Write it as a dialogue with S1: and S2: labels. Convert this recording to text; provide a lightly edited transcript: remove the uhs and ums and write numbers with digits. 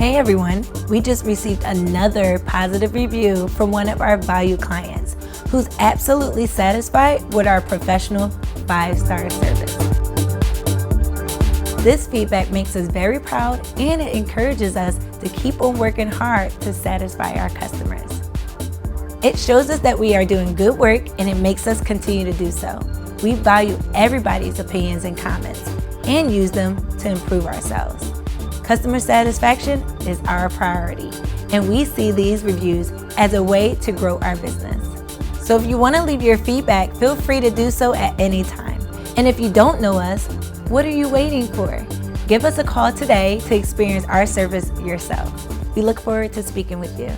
S1: Hey everyone, we just received another positive review from one of our valued clients who's absolutely satisfied with our professional 5-star service. This feedback makes us very proud and it encourages us to keep on working hard to satisfy our customers. It shows us that we are doing good work and it makes us continue to do so. We value everybody's opinions and comments and use them to improve ourselves. Customer satisfaction is our priority, and we see these reviews as a way to grow our business. So if you want to leave your feedback, feel free to do so at any time. And if you don't know us, what are you waiting for? Give us a call today to experience our service yourself. We look forward to speaking with you.